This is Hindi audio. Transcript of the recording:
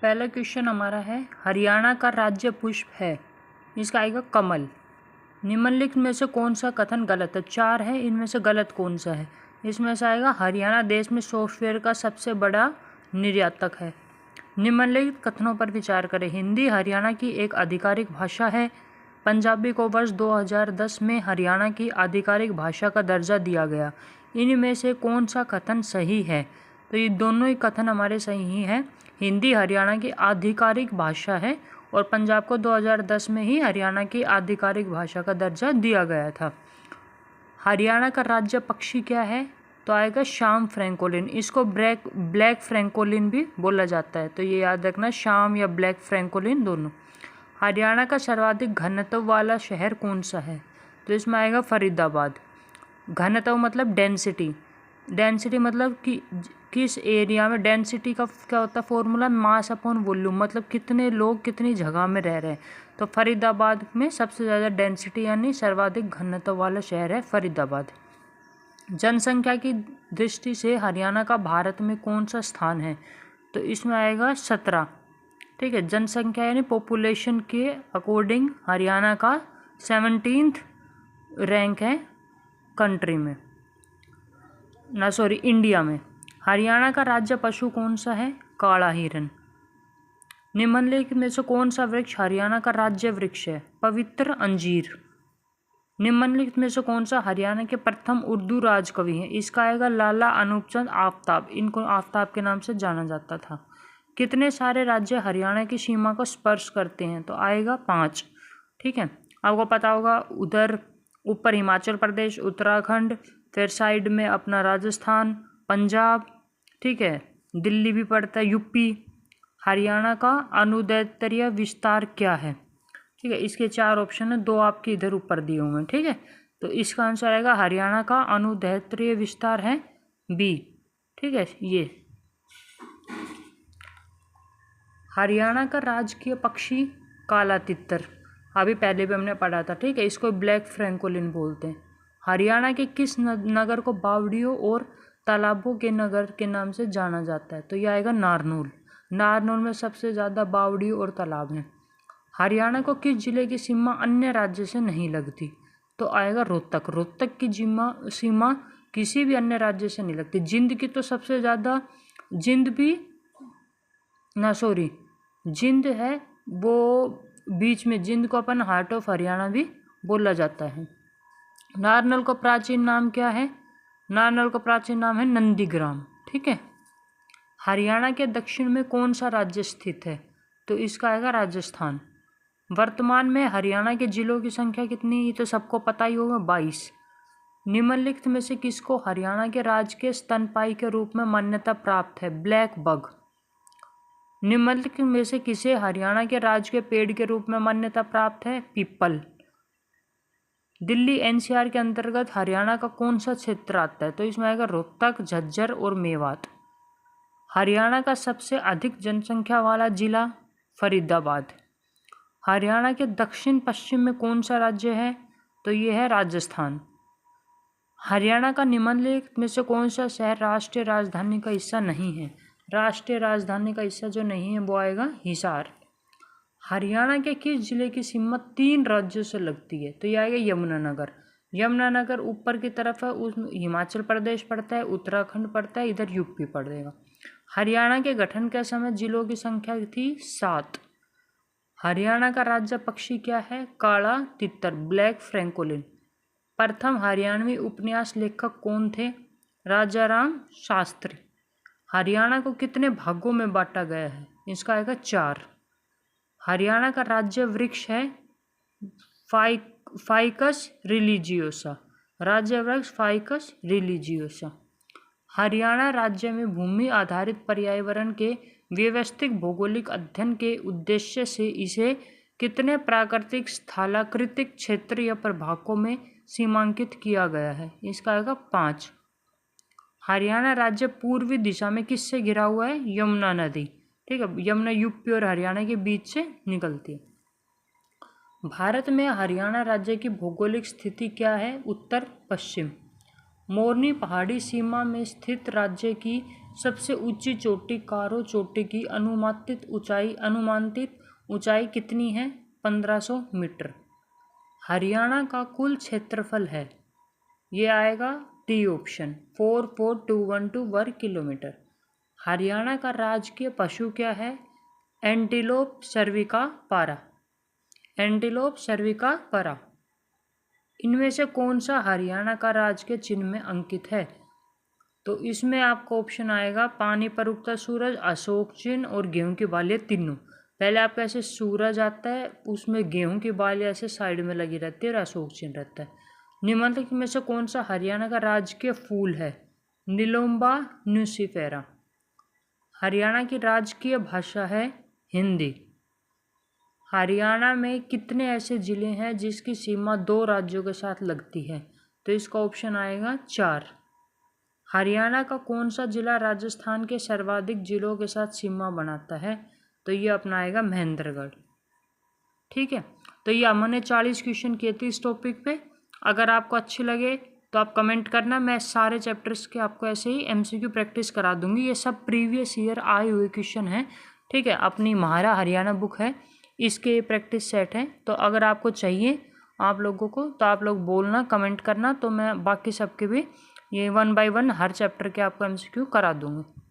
पहला क्वेश्चन हमारा है, हरियाणा का राज्य पुष्प है, इसका आएगा कमल। निम्नलिखित में से कौन सा कथन गलत है? 4 है, इनमें से गलत कौन सा है? इसमें से आएगा हरियाणा देश में सॉफ्टवेयर का सबसे बड़ा निर्यातक है। निम्नलिखित कथनों पर विचार करें। हिंदी हरियाणा की एक आधिकारिक भाषा है। पंजाबी को वर्ष 2010 में हरियाणा की आधिकारिक भाषा का दर्जा दिया गया। इनमें से कौन सा कथन सही है? तो ये दोनों ही कथन हमारे सही हैं। हिंदी हरियाणा की आधिकारिक भाषा है और पंजाब को 2010 में ही हरियाणा की आधिकारिक भाषा का दर्जा दिया गया था। हरियाणा का राज्य पक्षी क्या है? तो आएगा शाम फ्रैंकोलिन। इसको ब्लैक फ्रैंकोलिन भी बोला जाता है, तो ये याद रखना, शाम या ब्लैक फ्रैंकोलिन दोनों। हरियाणा का सर्वाधिक घनत्व वाला शहर कौन सा है? तो इसमें आएगा फरीदाबाद। घनत्व मतलब डेंसिटी, डेंसिटी मतलब कि किस एरिया में, डेंसिटी का क्या होता है फॉर्मूला, मास अपॉन वॉल्यूम, मतलब कितने लोग कितनी जगह में रह रहे हैं। तो फरीदाबाद में सबसे ज़्यादा डेंसिटी यानी सर्वाधिक घनत्व वाला शहर है फरीदाबाद। जनसंख्या की दृष्टि से हरियाणा का भारत में कौन सा स्थान है? तो इसमें आएगा 17। ठीक है, जनसंख्या यानी पॉपुलेशन के अकॉर्डिंग हरियाणा का 17th रैंक है कंट्री में, इंडिया में। हरियाणा का राज्य पशु कौन सा है? काला हिरन। निम्नलिखित में से कौन सा वृक्ष हरियाणा का राज्य वृक्ष है? पवित्र अंजीर। निम्नलिखित में से कौन सा हरियाणा के प्रथम उर्दू राजकवि हैं? इसका आएगा लाला अनूपचंद आफ्ताब। इनको आफ्ताब के नाम से जाना जाता था। कितने सारे राज्य हरियाणा की सीमा को स्पर्श करते हैं? तो आएगा 5। ठीक है, आपको पता होगा, उधर ऊपर हिमाचल प्रदेश, उत्तराखंड, फिर साइड में अपना राजस्थान, पंजाब, ठीक है, दिल्ली भी पड़ता है, यूपी। हरियाणा का अनुदैर्ध्य विस्तार क्या है? ठीक है, इसके 4 ऑप्शन है, 2 आपके इधर ऊपर दिए हुए हैं। ठीक है, तो इसका आंसर आएगा हरियाणा का अनुदैर्ध्य विस्तार है बी। ठीक है, ये हरियाणा का राजकीय पक्षी काला तितर, अभी पहले भी हमने पढ़ा था। ठीक है, इसको ब्लैक फ्रैंकोलिन बोलते हैं। हरियाणा के किस नगर को बावड़ियों और तालाबों के नगर के नाम से जाना जाता है? तो यह आएगा नारनौल। नारनौल में सबसे ज़्यादा बावड़ी और तालाब हैं। हरियाणा को किस जिले की सीमा अन्य राज्य से नहीं लगती? तो आएगा रोहतक। रोहतक की सीमा किसी भी अन्य राज्य से नहीं लगती। जिंद की तो सबसे ज़्यादा, जिंद है वो बीच में, जिंद को अपन हार्ट ऑफ हरियाणा भी बोला जाता है। नारनौल का प्राचीन नाम क्या है? नारनौल का प्राचीन नाम है नंदीग्राम। ठीक है, हरियाणा के दक्षिण में कौन सा राज्य स्थित है? तो इसका आएगा राजस्थान। वर्तमान में हरियाणा के जिलों की संख्या कितनी? ये तो सबको पता ही होगा, 22। निम्नलिखित में से किसको हरियाणा के राजकीय स्तनपायी के रूप में मान्यता प्राप्त है? Black bug. निम्नलिखित में से किसे हरियाणा के राजकीय पेड़ के रूप में मान्यता प्राप्त है? पीपल। दिल्ली एनसीआर के अंतर्गत हरियाणा का कौन सा क्षेत्र आता है? तो इसमें आएगा रोहतक, झज्जर और मेवात। हरियाणा का सबसे अधिक जनसंख्या वाला जिला फरीदाबाद। हरियाणा के दक्षिण पश्चिम में कौन सा राज्य है? तो ये है राजस्थान। हरियाणा का निम्नलिखित में से कौन सा शहर राष्ट्रीय राजधानी का हिस्सा नहीं है? राष्ट्रीय राजधानी का हिस्सा जो नहीं है वो आएगा हिसार। हरियाणा के किस जिले की सीमा 3 राज्यों से लगती है? तो ये आएगा यमुनानगर। यमुनानगर ऊपर की तरफ है, उस हिमाचल प्रदेश पड़ता है, उत्तराखंड पड़ता है, इधर यूपी पड़ेगा। हरियाणा के गठन के समय जिलों की संख्या थी 7। हरियाणा का राज्य पक्षी क्या है? काला तितर, ब्लैक फ्रैंकोलिन। प्रथम हरियाणवी उपन्यास लेखक कौन थे? राजा राम शास्त्री। हरियाणा को कितने भागों में बांटा गया है? इसका आएगा 4। हरियाणा का राज्य वृक्ष है फाइकस रिलीजियोसा। राज्य वृक्ष फाइकस रिलीजियोसा। हरियाणा राज्य में भूमि आधारित पर्यावरण के व्यवस्थित भौगोलिक अध्ययन के उद्देश्य से इसे कितने प्राकृतिक स्थलाकृतिक क्षेत्र या प्रभागों में सीमांकित किया गया है? इसका आएगा 5। हरियाणा राज्य पूर्वी दिशा में किससे घिरा हुआ है? यमुना नदी। ठीक है, यमुना यूपी और हरियाणा के बीच से निकलती है। भारत में हरियाणा राज्य की भौगोलिक स्थिति क्या है? उत्तर पश्चिम। मोरनी पहाड़ी सीमा में स्थित राज्य की सबसे ऊंची चोटी कारो चोटी की अनुमानित ऊंचाई कितनी है? 1500 मीटर। हरियाणा का कुल क्षेत्रफल है, ये आएगा डी ऑप्शन 44212 वर्ग किलोमीटर। हरियाणा का राजकीय पशु क्या है? एंटीलोप सर्विका पारा। एंटीलोप सर्विका पारा। इनमें से कौन सा हरियाणा का राजकीय चिन्ह में अंकित है? तो इसमें आपका ऑप्शन आएगा पानी पर उगता सूरज, अशोक चिन्ह और गेहूं की बालियाँ तीनों। पहले आपका ऐसे सूरज आता है, उसमें गेहूं की बालियाँ ऐसे साइड में लगी रहती है और अशोक चिन्ह रहता है। निम्नलिखित में से कौन सा हरियाणा का राजकीय फूल है? निलोम्बा न्यूसीफेरा। हरियाणा की राजकीय भाषा है हिंदी। हरियाणा में कितने ऐसे ज़िले हैं जिसकी सीमा 2 राज्यों के साथ लगती है? तो इसका ऑप्शन आएगा 4। हरियाणा का कौन सा जिला राजस्थान के सर्वाधिक जिलों के साथ सीमा बनाता है? तो ये अपना आएगा महेंद्रगढ़। ठीक है, तो ये हमने 40 क्वेश्चन किए थे इस टॉपिक पे। अगर आपको अच्छे लगे तो आप कमेंट करना, मैं सारे चैप्टर्स के आपको ऐसे ही MCQ प्रैक्टिस करा दूंगी। ये सब प्रीवियस ईयर आए हुए क्वेश्चन हैं। ठीक है, अपनी महारा हरियाणा बुक है, इसके प्रैक्टिस सेट हैं। तो अगर आपको चाहिए आप लोगों को तो आप लोग बोलना, कमेंट करना, तो मैं बाकी सबके भी ये 1 बाय 1 हर चैप्टर के आपको MCQ करा दूंगी।